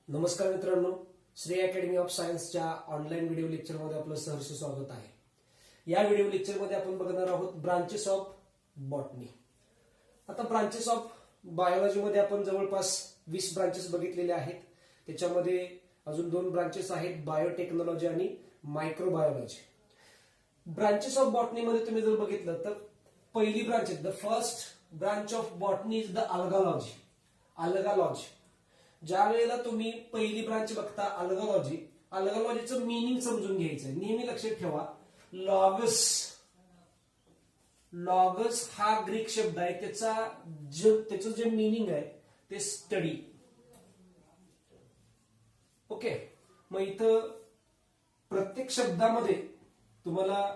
नमस्कार मित्रांनो, Shri academy of सायन्सच्या ऑनलाईन व्हिडिओ लेक्चरमध्ये आपलं सहर्ष स्वागत आहे। या व्हिडिओ लेक्चरमध्ये आपण बघणार आहोत ब्रांचेस ऑफ बॉटनी। आता ब्रांचेस ऑफ बायोलॉजीमध्ये आपण जवळपास 20 ब्रांचेस बघितलेले आहेत। त्याच्यामध्ये अजून 2 ब्रांचेस आहेत, बायोटेक्नॉलॉजी आणि मायक्रोबायोलॉजी। ब्रांचेस ऑफ बॉटनीमध्ये तुम्ही जर बघितलं तर पहिली ब्रांच आहे, the first branch of botany is the algology. Algology ज्या वेळेला तुम्ही पहिली ब्रांच बघता अल्गालॉजी, अल्गालॉजीचं मीनिंग समजून घ्यायचं। नेहमी लक्षात ठेवा, लॉगस लॉगस हा ग्रीक शब्द आहे, त्याचं जे मीनिंग आहे ते स्टडी। ओके, मग इथं प्रत्येक शब्दामध्ये तुम्हाला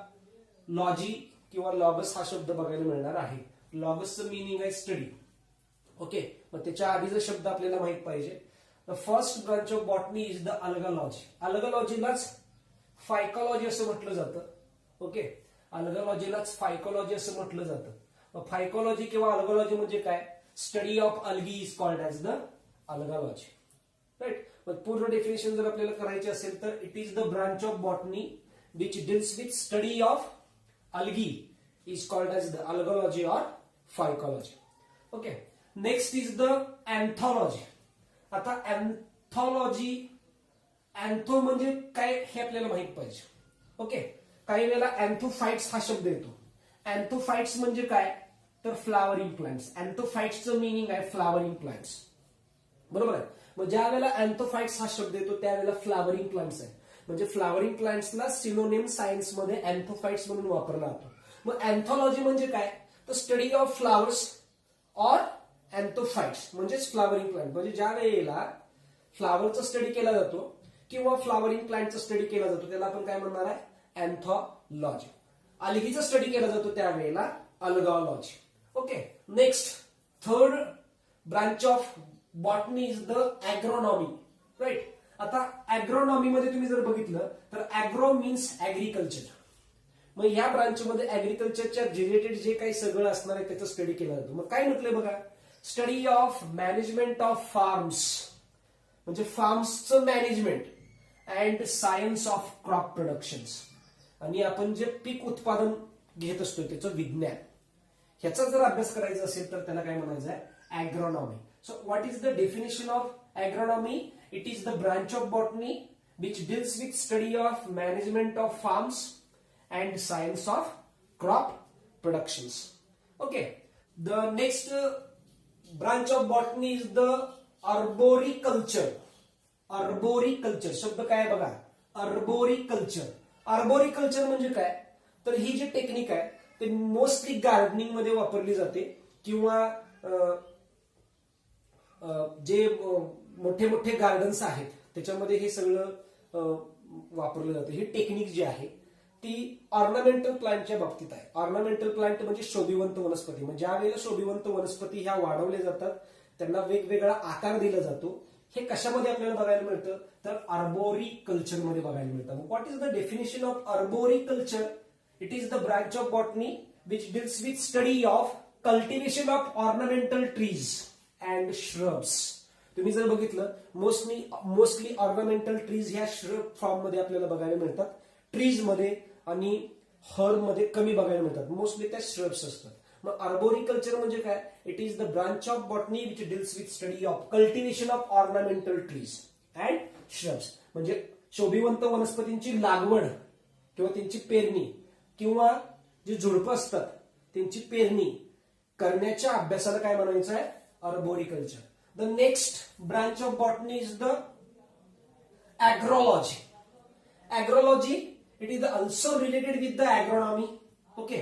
लॉजी किंवा लॉगस हा शब्द बघायला मिळणार आहे। लॉगसचं मीनिंग आहे स्टडी। ओके, मग त्याच्या आधीचा शब्द आपल्याला माहित पाहिजे। The first branch of botany is the algology. अल्गालॉजीलाच फायकोलॉजी असं म्हटलं जातं। ओके, अल्गालॉजीलाच फायकोलॉजी असं म्हटलं जातं। फायकोलॉजी किंवा अल्गालॉजी म्हणजे काय? Study of algae is called as the algology, right. मग पूर्ण डेफिनेशन जर आपल्याला करायची असेल तर it is the branch of botany which deals with study of algae is called as the algology or phycology. Okay, next is the anthology. आता anthology, अँथो म्हणजे काय हे आपल्याला माहित पाहिजे। ओके, काही वेळेला अँथोफाइट्स हा शब्द येतो। अँथोफाइट्स म्हणजे काय तर फ्लावरिंग प्लांट्स। अँथोफाइट्सचं मीनिंग आहे फ्लावरिंग प्लांट्स, बरोबर आहे। मग ज्या वेळेला अँथोफाइट्स हा शब्द येतो त्यावेळेला फ्लावरिंग प्लांट्स आहे, म्हणजे फ्लावरिंग प्लांट्सला सिनोनिम सायन्समध्ये अँथोफाइट्स म्हणून वापरला जातो। मग अँथॉलॉजी म्हणजे काय तर स्टडी ऑफ फ्लावर्स ऑर अँथोफाइट्स म्हणजेच फ्लावरिंग प्लांट। म्हणजे ज्या वेळेला फ्लावरचा स्टडी केला जातो किंवा फ्लावरिंग प्लांटचा स्टडी केला जातो त्याला आपण काय म्हणणार आहे? अँथॉलॉजी। अल्गीचा स्टडी केला जातो त्यावेळेला algology. Okay, next third branch of botany is the agronomy, right. आता ॲग्रोनॉमी मध्ये तुम्ही जर बघितलं तर ॲग्रो मीन्स ऍग्रिकल्चर। मग या ब्रांचमध्ये ऍग्रिकल्चरच्या रिलेटेड जे काही सगळं असणार आहे त्याचा स्टडी केला जातो। मग काय म्हटलंय बघा, study of management of farms म्हणजे फार्म्सचं management and science of crop productions, आणि आपण जे पीक उत्पादन घेत असतो त्याचं विज्ञान, ह्याचा जर अभ्यास करायचा असेल तर त्याला काय म्हणायचं आहे? Agronomy. So what is the definition of agronomy? It is the branch of botany which deals with study of management of farms and science of crop productions. Okay, the next branch of botany is the arboriculture. Arboriculture शब्द काय आहे बघा, arboriculture. Arboriculture म्हणजे काय तर ही जी technique आहे ते mostly gardening मध्ये वापरली जाते, किंवा जे मोठे मोठे गार्डन्स आहेत त्याच्यामध्ये हे सगळं वापरलं जातं। ही टेक्निक जी आहे ती ऑर्नामेंटल प्लांटच्या बाबतीत आहे। ऑर्नामेंटल प्लांट म्हणजे शोभिवंत वनस्पती। म्हणजे ज्या वेळेला शोभिवंत वनस्पती ह्या वाढवल्या जातात त्यांना वेगवेगळा आकार दिला जातो। हे कशामध्ये आपल्याला बघायला मिळतं तर आर्बोरिकल्चर मध्ये बघायला मिळतं। What is the definition of arboriculture? It is the branch of botany which deals with study of cultivation of ornamental trees and shrubs. तुम्ही जर बघितलं मोस्टली ऑर्नामेंटल ट्रीज ह्या श्रब फॉर्म मध्ये आपल्याला बघायला मिळतात। ट्रीज मध्ये आणि हर्ब मध्ये कमी बघायला मिळतात, मोस्टली त्या श्रब्स असतात। मग आर्बोरिकल्चर म्हणजे काय? It is the branch of botany which deals with study of cultivation of ornamental trees and shrubs, म्हणजे शोभिवंत वनस्पतींची लागवड किंवा त्यांची पेरणी किंवा जी झुडपं असतात त्यांची पेरणी करण्याच्या अभ्यासाला काय म्हणायचं आहे? Arboriculture. The next branch of botany is the agrology. Agrology it is also related with the agronomy. Okay,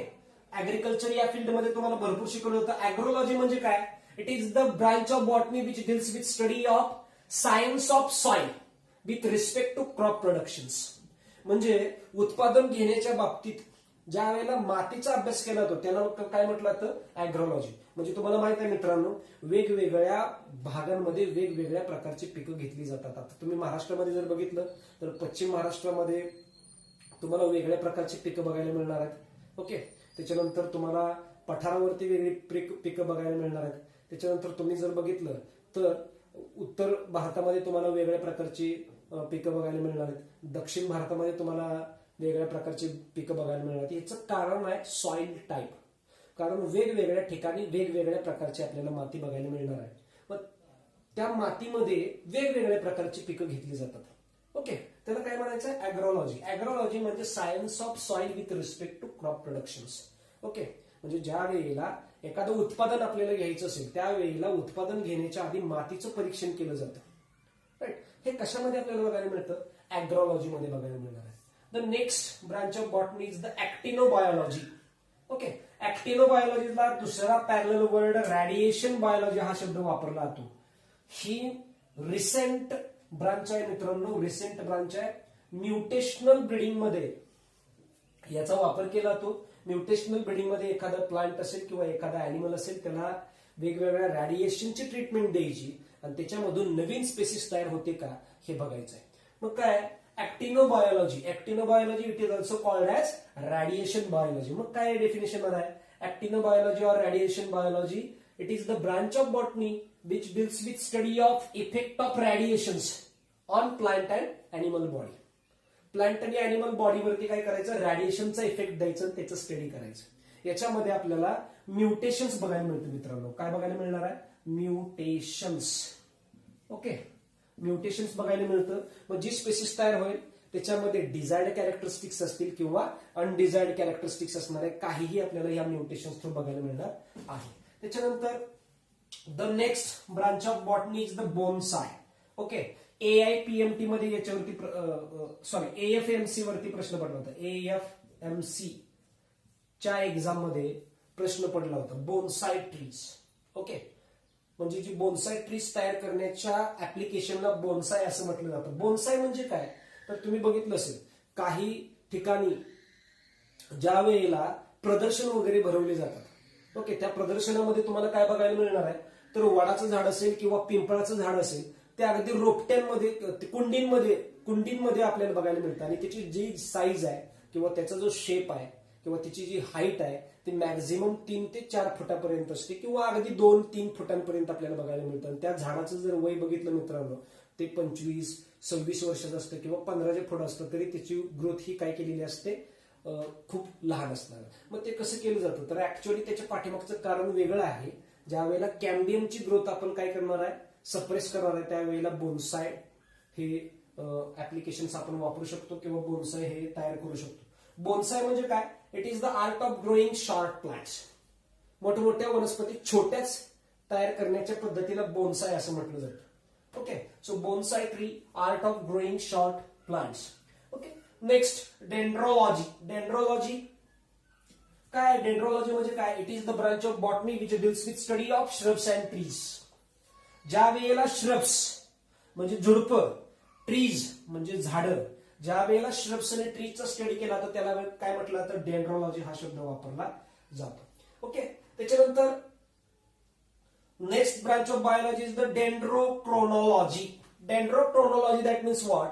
agriculture या फील्ड मध्ये तुम्हाला भरपूर शिकवलं होतं। ॲग्रोलॉजी म्हणजे काय? It is the branch of botany which deals with study of science of soil with respect to crop productions. म्हणजे उत्पादन घेण्याच्या बाबतीत ज्या वेळेला मातीचा अभ्यास केला जातो त्याला काय म्हटलं जातं? ॲग्रोलॉजी. म्हणजे तुम्हाला माहित आहे मित्रांनो, वेगवेगळ्या भागांमध्ये वेगवेगळ्या प्रकारची पिकं घेतली जातात। आता तुम्ही महाराष्ट्रामध्ये जर बघितलं तर पश्चिम महाराष्ट्रामध्ये तुम्हाला वेगळ्या प्रकारची पिकं बघायला मिळणार आहेत। ओके, त्याच्यानंतर तुम्हाला पठारावरती वेगळी पिकं बघायला मिळणार आहेत। त्याच्यानंतर तुम्ही जर बघितलं तर उत्तर भारतामध्ये तुम्हाला वेगळ्या प्रकारची पिकं बघायला मिळणार आहेत, दक्षिण भारतामध्ये तुम्हाला वेगळ्या प्रकारची पिकं बघायला मिळणार आहेत. याचं कारण आहे सॉइल टाईप. कारण वेगवेगळ्या ठिकाणी वेगवेगळ्या प्रकारची आपल्याला माती बघायला मिळणार आहे. मग त्या मातीमध्ये वेगवेगळ्या प्रकारची पिकं घेतली जातात. ओके, त्याला काय म्हणायचं आहे? ऍग्रोलॉजी. ऍग्रोलॉजी म्हणजे science of soil with respect to crop production. Okay, म्हणजे ज्या वेळेला एखादं उत्पादन आपल्याला घ्यायचं असेल त्यावेळेला उत्पादन घेण्याच्या आधी मातीचं परीक्षण केलं जातं. राईट, हे कशामध्ये आपल्याला बघायला मिळतं? ऍग्रोलॉजी मध्ये बघायला मिळणार आहे. The next branch of botany is the actinobiology. Okay, ऍक्टिनोबायोलॉजीला दुसरा पॅरलल वर्ड रेडिएशन बायोलॉजी हा शब्द वापरला जातो. ही रिसेंट ब्रांच आहे मित्रांनो, रिसेंट ब्रांच आहे. म्युटेशनल ब्रीडिंग मध्ये याचा वापर केला जातो. म्युटेशनल ब्रीडिंग मध्ये एखादा प्लांट असेल किंवा एखादा अॅनिमल असेल त्याला वेगवेगळ्या रेडिएशनची ट्रीटमेंट द्यायची आणि त्याच्यामधून नवीन स्पेसिस तयार होते का हे बघायचं आहे. मग काय actinobiology. Actinobiology it is also called as radiation biology. मग काय डेफिनेशन आहे ऍक्टिनोबायोलॉजी और radiation biology? It is the branch of botany which deals with study of effect of radiations on plant and animal body. Plant आणि animal बॉडीवरती काय करायचं? रेडिएशनचा effect द्यायचं, त्याचं study करायचं. याच्यामध्ये आपल्याला म्युटेशन्स बघायला मिळतं मित्रांनो. काय बघायला मिळणार आहे? म्युटेशन्स. ओके, म्युटेशन्स बघायला मिळतं. मग जी स्पेसिस तयार होईल त्याच्यामध्ये डिझायर्ड कॅरेक्टरिस्टिक्स असतील किंवा अनडिझायर्ड कॅरेक्टरिस्टिक्स असणार आहे, काहीही आपल्याला या म्युटेशन्स थ्रू बघायला मिळणार आहे. त्याच्यानंतर the next branch of botany is the bonsai. Okay, AIPMT मध्ये याच्यावरती AFMC वरती प्रश्न पडला होता. AFMC च्या एक्झाम मध्ये प्रश्न पडला होता बोनसाय ट्रीज. ओके, म्हणजे जी बोनसाय ट्रीज तयार करण्याच्या ऍप्लिकेशनला बोनसाय असं म्हटलं जातं. बोनसाय म्हणजे काय तर तुम्ही बघितलं असेल काही ठिकाणी ज्या वेळेला प्रदर्शन वगैरे भरवले जातात. ओके, त्या प्रदर्शनामध्ये तुम्हाला काय बघायला मिळणार आहे तर वडाचं झाड असेल किंवा पिंपळाचं झाड असेल ते अगदी रोपट्यांमध्ये कुंडींमध्ये आपल्याला बघायला मिळतं आणि त्याची जी साईज आहे किंवा त्याचा जो शेप आहे किंवा त्याची जी हाईट आहे ती मॅक्झिमम 3 ते 4 फुटापर्यंत असते किंवा अगदी 2-3 फुटांपर्यंत आपल्याला बघायला मिळतं. आणि त्या झाडाचं जर वय बघितलं मित्रांनो ते 25-26 वर्षाचं असतं किंवा 15 फूट असतं तरी त्याची ग्रोथ ही काय केलेली असते? खूप लहान असणार. मग ते कसं केलं जातं तर ऍक्च्युअली त्याच्या पाठीमागचं कारण वेगळं आहे. ज्या वेळेला कॅम्बियमची ग्रोथ आपण काय करणार आहे? सप्रेस करणार आहे. त्यावेळेला बोनसाय हे ऍप्लिकेशन्स आपण वापरू शकतो किंवा बोनसाय हे तयार करू शकतो. बोनसाय म्हणजे काय? It is the art of growing short plants. मोठमोठ्या वनस्पती छोट्याच तयार करण्याच्या पद्धतीला बोनसाय असं म्हटलं जातं. Okay, so bonsai tree, art of growing short plants. Okay, next dendrology. Dendrology काय? डेंड्रोलॉजी म्हणजे काय? It is the branch of botany which deals with study of shrubs and trees. ज्या वेळेला श्रब्स म्हणजे झुडपं, ट्रीज म्हणजे झाडं, ज्या वेळेला श्रब्स आणि ट्रीजचा स्टडी केला तर त्याला काय म्हटलं तर डेंड्रोलॉजी हा शब्द वापरला जातो. ओके, त्याच्यानंतर next branch of biology is the dendrochronology. Dendrochronology that means what?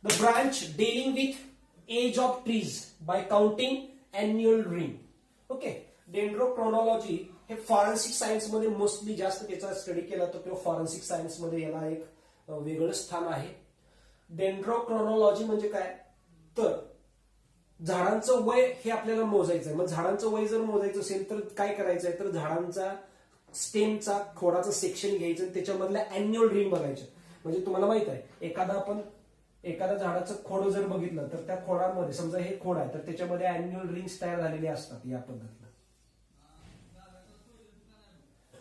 The branch dealing with age of trees by counting annual ring. Okay, dendrochronology हे फॉरेन्सिक सायन्स मध्ये मोस्टली जास्त त्याचा स्टडी केला जातो किंवा फॉरेन्सिक सायन्स मध्ये याला एक वेगळं स्थान आहे. डेंड्रोक्रोनॉलॉजी म्हणजे काय तर झाडांचं वय हे आपल्याला मोजायचं आहे. मग झाडांचं वय जर मोजायचं असेल तर काय करायचं आहे तर झाडांचा स्टेमचा खोडाचं सेक्शन घ्यायचं त्याच्यामधल्या अॅन्युअल रिंग बघायचं. म्हणजे तुम्हाला माहित आहे एखादा झाडाचं खोड जर बघितलं तर त्या खोडामध्ये समजा हे खोड आहे तर त्याच्यामध्ये अॅन्युअल रिंग्स तयार झालेले असतात. या पद्धतीनं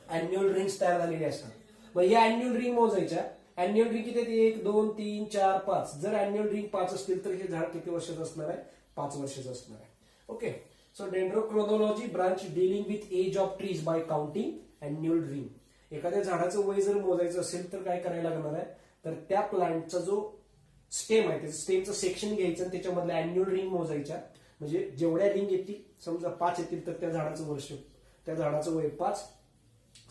अॅन्युअल रिंग्स तयार झालेले असतात. मग या अॅन्युअल रिंग मोजायच्या. अॅन्युअल रिंग किती? 1, 2, 3, 4, 5. जर अॅन्युअल रिंग 5 असतील तर हे झाड किती वर्षाचं असणार आहे? 5 वर्षाचं असणार आहे. Okay, so dendrochronology branch dealing with age of trees by counting annual ring. एखाद्या झाडाचं वय जर मोजायचं असेल तर काय करायला लागणार आहे तर त्या प्लांटचा जो स्टेम आहे त्याचं स्टेमचं सेक्शन घ्यायचं आणि त्याच्यामधल्या अॅन्युअल रिंग मोजायच्या. म्हणजे जेवढ्या रिंग येतील समजा 5 येतील तर त्या झाडाचं वय 5.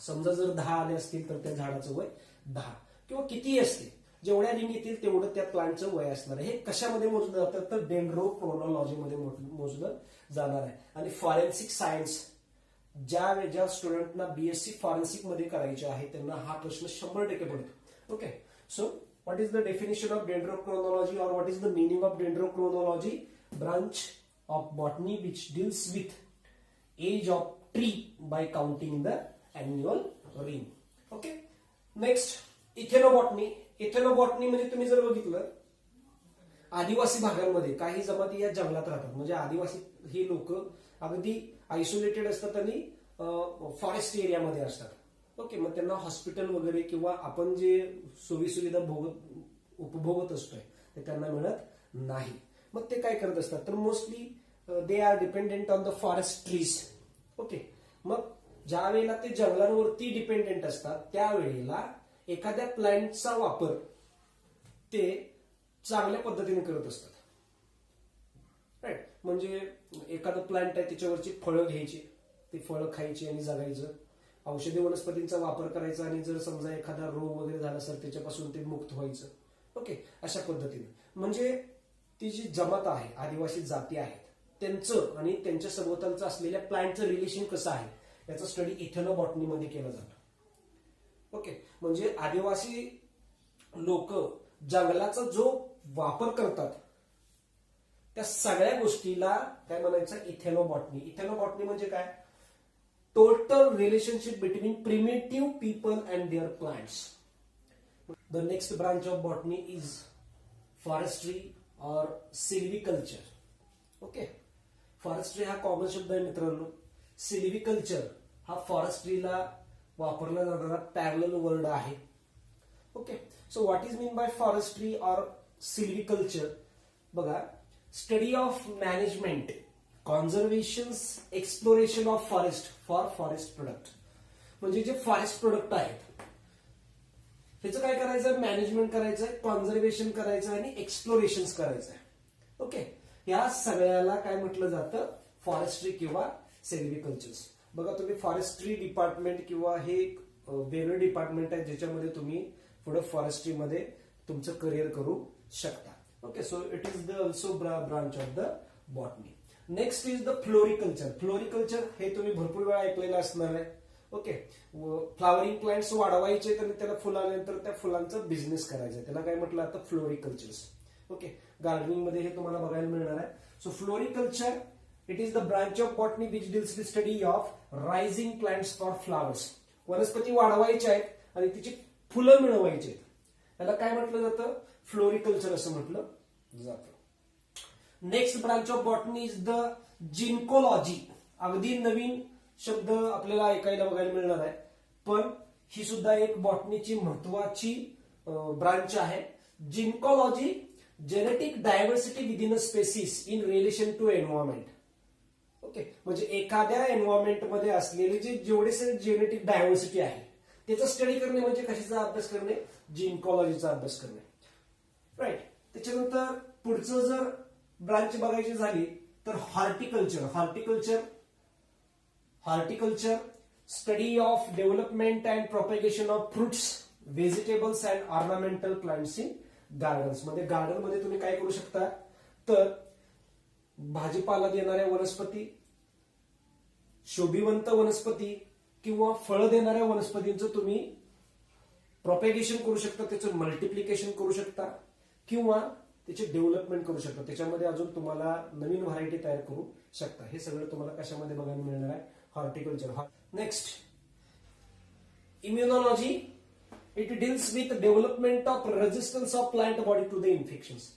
समजा जर 10 आले असतील तर त्या झाडाचं वय 10 किंवा कितीही असते. जेवढ्या रिंग येतील तेवढं त्या प्लांटचं वय असणार आहे. हे कशामध्ये मोजलं जातं तर डेंड्रोक्रोनॉलॉजी मध्ये मोजलं जाणार आहे. आणि फॉरेन्सिक सायन्स ज्या स्टुडंटना BSc फॉरेन्सिक मध्ये करायचे आहे त्यांना हा प्रश्न 100% पडतो. Okay, so what is the definition of dendrochronology, or what is the meaning of dendrochronology? Branch of botany which deals with age of tree by counting the annual ring. Okay, next इथेनोबॉटनी. Ethnobotany म्हणजे तुम्ही जर बघितलं, आदिवासी भागांमध्ये काही जमाती या जंगलात राहतात. म्हणजे आदिवासी ही लोक अगदी आयसोलेटेड असतात आणि फॉरेस्ट एरियामध्ये असतात. ओके, मग त्यांना हॉस्पिटल वगैरे किंवा आपण जे सोयी सुविधा उपभोगत असतोय ते त्यांना मिळत नाही. मग ते काय करत असतात, तर mostly they are dependent on the forest trees. Okay, मग ज्या वेळेला ते जंगलांवरती डिपेंडेंट असतात त्यावेळेला एखाद्या प्लांटचा वापर ते चांगल्या पद्धतीने करत असतात. राईट, म्हणजे एखादं प्लांट आहे त्याच्यावरची फळं घ्यायची, ती फळं खायची आणि जगायचं. औषधी वनस्पतींचा वापर करायचा आणि जर समजा एखादा रोग वगैरे झाला तर त्याच्यापासून ते मुक्त व्हायचं. ओके, अशा पद्धतीने म्हणजे ती जी जमात आहे, आदिवासी जाती आहेत, त्यांचं आणि त्यांच्या सभोवतालचं असलेल्या प्लांटचं रिलेशन कसं आहे याचा स्टडी इथेनोबॉटनीमध्ये केला जातो. ओके, म्हणजे आदिवासी लोक जंगलाचा जो वापर करतात त्या सगळ्या गोष्टीला काय म्हणायचं, इथेनोबॉटनी. इथेनोबॉटनी म्हणजे काय, total relationship between primitive people and their plants. The next branch of botany is forestry और सिल्व्हिकल्चर. ओके, फॉरेस्ट्री हा कॉमन शब्द आहे मित्रांनो. सिल्व्हिकल्चर हा फॉरेस्ट्रीला वापरला जाणारा पॅरलल वर्ड आहे. Okay, so what is mean by forestry और सिल्व्हिकल्चर? बघा, study of management, conservation, exploration of forest for forest product. म्हणजे जे फॉरेस्ट प्रोडक्ट आहेत त्याचं काय करायचं, मॅनेजमेंट करायचंय, कॉन्झर्वेशन करायचं आणि एक्सप्लोरेशन करायचंय. ओके, या सगळ्याला काय म्हटलं जातं, फॉरेस्ट्री किंवा सिल्व्हिकल्चर. बघा, तुम्ही फॉरेस्ट्री डिपार्टमेंट किंवा हे वेगळं डिपार्टमेंट आहे ज्याच्यामध्ये तुम्ही पुढे फॉरेस्ट्रीमध्ये तुमचं करिअर करू शकता. Okay, so it is the also branch of the botany. Next is the floriculture. Floriculture हे तुम्ही भरपूर वेळा ऐकलेलं असणार आहे. ओके, फ्लावरिंग प्लांट्स वाढवायचे तर त्याला फुलं आल्यानंतर त्या फुलांचा बिझनेस करायचा, त्याला काय म्हटलं आता, फ्लोरिकल्चर. ओके, गार्डनिंग मध्ये हे तुम्हाला बघायला मिळणार आहे. So floriculture, it is the branch of botany which deals with study of rising plants for flowers. वनस्पती वाढवायच्या आहेत आणि तिची फुलं मिळवायची आहेत, त्याला काय म्हटलं जातं, फ्लोरिकल्चर असं म्हटलं जातं. Next branch of botany is the genecology. अगदी नवीन शब्द आपल्याला ऐकायला बघायला मिळणार आहे, पण ही सुद्धा एक बॉटनीची महत्वाची ब्रांच आहे. Genecology, genetic diversity within a species in relation to environment. Okay, म्हणजे एखाद्या एन्व्हायरमेंट मध्ये असलेली जे जेवढे जेनेटिक डायव्हर्सिटी आहे त्याचा स्टडी करणे म्हणजे कशाचा अभ्यास करणे, जिन्कोलॉजीचा अभ्यास करणे. राईट, त्याच्यानंतर पुढचं जर ब्रांच बघायची झाली तर horticulture. Horticulture study of development and propagation of fruits, vegetables and ornamental plants in gardens. मध्ये गार्डन मध्ये तुम्ही काय करू शकता, तर भाजीपाला देणाऱ्या वनस्पती, शोभिवंत वनस्पती किंवा फळं देणाऱ्या वनस्पतींचं तुम्ही प्रोपेगेशन करू शकता, त्याचं मल्टिप्लिकेशन करू शकता किंवा त्याचे डेव्हलपमेंट करू शकता. त्याच्यामध्ये अजून तुम्हाला नवीन व्हरायटी तयार करू शकता. हे सगळं तुम्हाला कशामध्ये बघायला मिळणार आहे, horticulture. Next, immunology. It deals with development of resistance of plant body to the infections.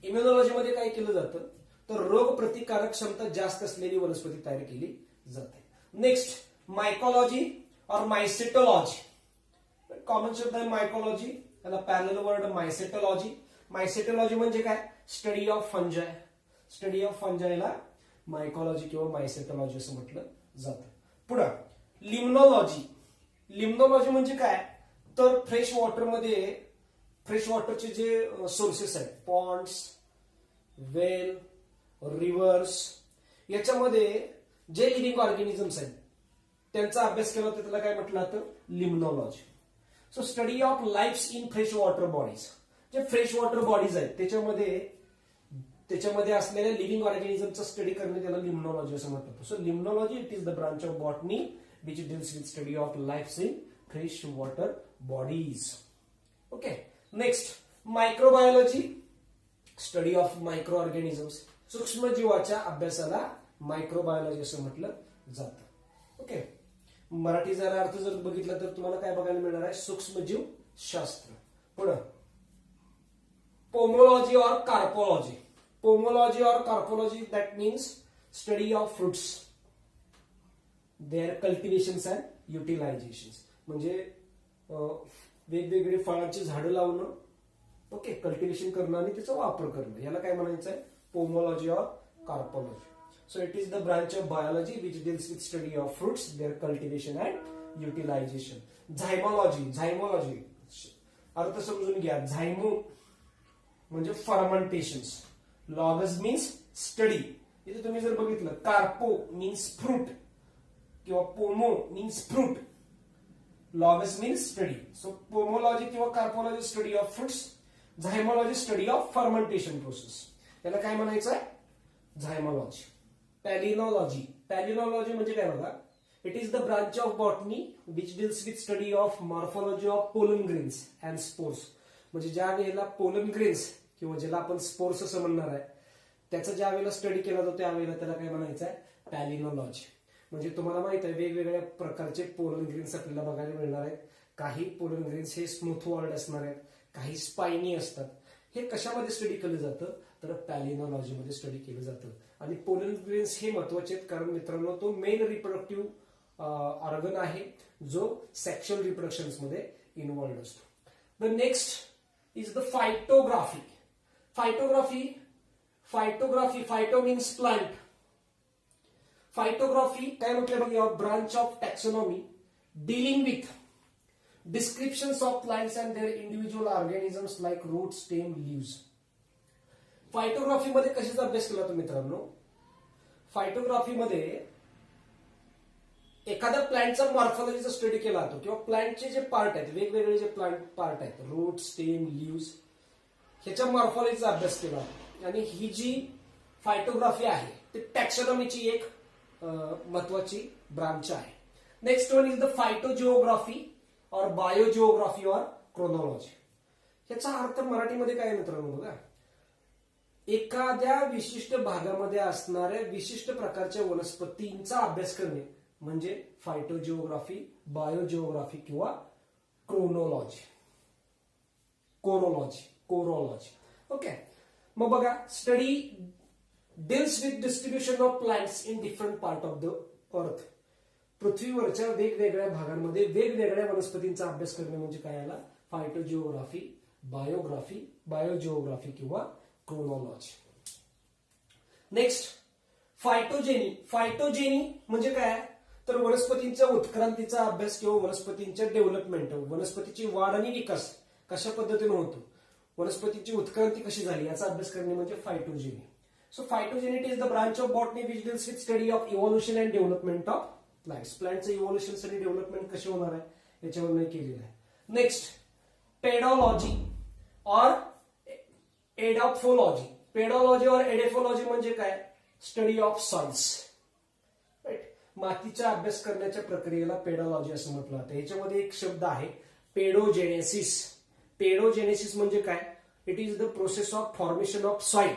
Immunology मध्ये काय केलं जातं, तर रोग प्रतिकारक क्षमता जास्त असलेली वनस्पती तयार केली जाते. नेक्स्ट, मायकोलॉजी और मायसेटोलॉजी. कॉमन शब्द आहे मायकोलॉजी, त्याला पॅरलल वर्ड मायसेटोलॉजी. मायसेटोलॉजी म्हणजे काय, study of fungi. Study of फंजायला मायकोलॉजी किंवा मायसेटोलॉजी असं म्हटलं जातं. पुढं लिम्नोलॉजी. लिम्नोलॉजी म्हणजे काय, तर फ्रेश वॉटरमध्ये, फ्रेश वॉटरचे जे सोर्सेस आहेत, पॉन्ड्स, वेल, रिव्हर्स, याच्यामध्ये जे लिव्हिंग ऑर्गॅनिझम्स आहेत त्यांचा अभ्यास केला तर त्याला काय म्हटलं जातं, limnology. So study of lifes in fresh water bodies. जे फ्रेश वॉटर बॉडीज आहेत त्याच्यामध्ये असलेल्या लिव्हिंग ऑर्गॅनिझमचा स्टडी करणे त्याला लिम्नोलॉजी असं म्हणतात. So limnology, it is the branch of botany which deals with study of lifes in fresh water bodies. Okay. Next microbiology, study of microorganisms. सूक्ष्मजीवाच्या अभ्यासाला microbiology असं म्हटलं जातं. ओके. मराठी जर अर्थ जर बघितला तर तुम्हाला काय बघायला मिळणार आहे, सूक्ष्मजीव शास्त्र. पुढे पोमोलॉजी और कार्पोलॉजी. पोमोलॉजी और carpology that means study of fruits, their cultivations and utilization. म्हणजे वेगवेगळे फळांची झाडं लावणं, ओके, कल्टिवेशन करणं आणि त्याचा वापर करणं, याला काय म्हणायचं आहे, पोमोलॉजी और कार्पोलॉजी. So it is the branch of biology which deals with study of fruits, their cultivation and utilization. Zymology, zymology अर्थ समजून घ्या. झायमो म्हणजे फर्मेंटेशन्स, लॉगस मीन्स स्टडी. इथे तुम्ही जर बघितलं, कार्पो मीन्स फ्रूट किंवा pomo means fruit, logos means study. So pomology किंवा carpology study of fruits, zymology study of fermentation process, याला काय म्हणायचं आहे, झायमोलॉजी. पॅलिनॉलॉजी, पॅलिनॉलॉजी म्हणजे काय बघा, it is the branch of botany which deals with study of morphology of pollen grains and spores. म्हणजे ज्या वेळेला पोलन ग्रेन्स किंवा ज्याला आपण स्पोर्स असं म्हणणार आहे, त्याचा ज्या वेळेला स्टडी केला जातो त्यावेळेला त्याला काय म्हणायचं आहे, पॅलिनॉलॉजी. म्हणजे तुम्हाला माहित आहे वेगवेगळ्या प्रकारचे पोलन ग्रेन्स आपल्याला बघायला मिळणार आहेत. काही पोलन ग्रेन्स हे स्मूथ वॉल्ड असणार आहेत, काही स्पायनी असतात. हे कशामध्ये स्टडी केलं जातं, तर पॅलिनॉलॉजी मध्ये स्टडी केलं जातं. आणि पोलन ग्रेन्स हे महत्वाचे आहेत, कारण मित्रांनो तो मेन रिप्रोडक्टिव्ह ऑर्गन आहे जो सेक्शुअल रिप्रोडक्शन मध्ये इन्व्हॉल्ड असतो. The next is the phytography. Phytography, phytography, phyto means plant. Phytography काय म्हटलं बघा, branch of taxonomy dealing with descriptions of plants and their individual organisms like root, stem, leaves. Phytography मध्ये कशाचा अभ्यास केला तो मित्रांनो, फायटोग्राफीमध्ये एखाद्या प्लांटचा मॉर्फॉलॉजीचा स्टडी केला जातो किंवा प्लांटचे जे पार्ट आहेत, वेगवेगळे जे प्लांट पार्ट आहेत, रूट, स्टेम, लीव्स, ह्याच्या मॉर्फॉलॉजीचा अभ्यास केला जातो. आणि ही जी फायटोग्राफी आहे ती टॅक्सॉनॉमीची एक महत्वाची ब्रांच आहे. नेक्स्ट वन इज द फायटोजिओग्राफी और बायोजिओग्राफी और क्रोनॉलॉजी. ह्याचा अर्थ मराठीमध्ये काय मित्रांनो बघा, एखाद्या विशिष्ट भागामध्ये असणाऱ्या विशिष्ट प्रकारच्या वनस्पतींचा अभ्यास करणे म्हणजे फायटोजिओग्राफी, बायोजिओग्राफी किंवा क्रोनॉलॉजी, कोरोलॉजी. ओके. मग बघा, study deals with distribution of plants in different part of the earth. पृथ्वीवरच्या वेगवेगळ्या भागांमध्ये वेगवेगळ्या वनस्पतींचा अभ्यास करणे म्हणजे काय, याला फायटोजिओग्राफी, बायोजिओग्राफी किंवा क्रोनॉलॉजी. नेक्स्ट फायटोजेनी. फायटोजेनी म्हणजे काय, तर वनस्पतींच्या उत्क्रांतीचा अभ्यास किंवा वनस्पतींच्या डेव्हलपमेंट, वनस्पतीची वाढ आणि विकास कशा पद्धतीने होतो, वनस्पतीची उत्क्रांती कशी झाली याचा अभ्यास करणे म्हणजे phytogeny. So phytogenity is the branch of botany which deals with study of evolution and development of plants. प्लांटचं इव्हॉल्युशन आणि डेव्हलपमेंट कसे होणार आहे याच्यावर मी केलेलं आहे. नेक्स्ट पेडॉलॉजी और एडाफोलॉजी. पेडॉलॉजी और एडेफोलॉजी म्हणजे काय, स्टडी ऑफ सॉइल्स, राईट. मातीचा अभ्यास करण्याच्या प्रक्रियेला पेडॉलॉजी असं म्हटलं जातं. याच्यामध्ये एक शब्द आहे पेडोजेनेसिस. पेडोजेनेसिस म्हणजे काय, it is the process of formation of soil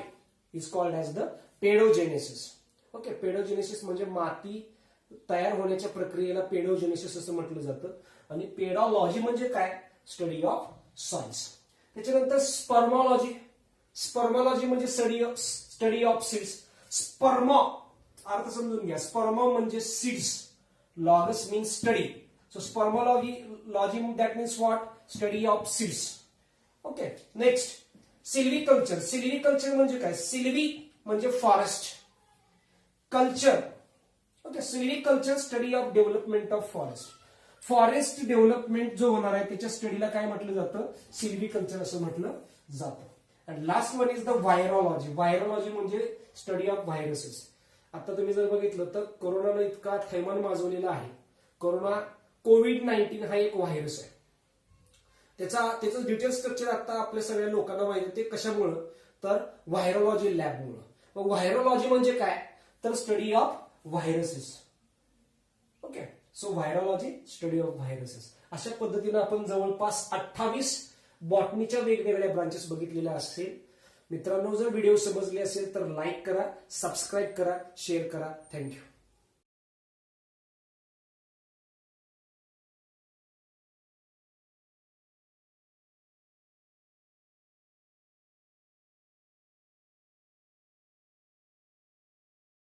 is called as the paedogenesis. Okay. Paedogenesis म्हणजे माती तयार होण्याच्या प्रक्रियेला पेडोजेनेसिस असं म्हटलं जातं. आणि पेडॉलॉजी म्हणजे काय, स्टडी ऑफ सॉइल्स. त्याच्यानंतर स्पर्मॉलॉजी. स्पर्मॉलॉजी म्हणजे स्टडी ऑफ सीड्स. स्पर्म अर्थ समजून घ्या, स्पर्म म्हणजे seeds, logos means study. So spermology that means what, study of seeds. Okay. Next silviculture. Silviculture म्हणजे काय, सिल्वी म्हणजे forest, culture. Okay. Silviculture study of development of forest. Forest development जो होणार आहे त्याच्या स्टडीला काय म्हटलं जातं, सिल्व्हिकल्चर असं म्हटलं जातं. And last one is the virology. Virology म्हणजे स्टडी ऑफ व्हायरसेस. आता तुम्ही जर बघितलं तर कोरोनानं इतका थैमान माजवलेला आहे. कोविड-19 हा एक व्हायरस आहे. त्याचं डिटेल स्ट्रक्चर आता आपल्या सगळ्या लोकांना माहिती आहे. ते कशामुळं, तर व्हायरोलॉजी लॅबमुळं. मग व्हायरोलॉजी म्हणजे काय, तर study of viruses. Okay. So virology study of viruses. अशा पद्धतीने आपण जवळपास 28 बॉटनीच्या वेगवेगळ्या ब्रांचेस बघितलेल्या असेल. मित्रांनो, जर व्हिडिओ समजले असेल तर लाईक करा, सबस्क्राईब करा, शेअर करा. थँक्यू.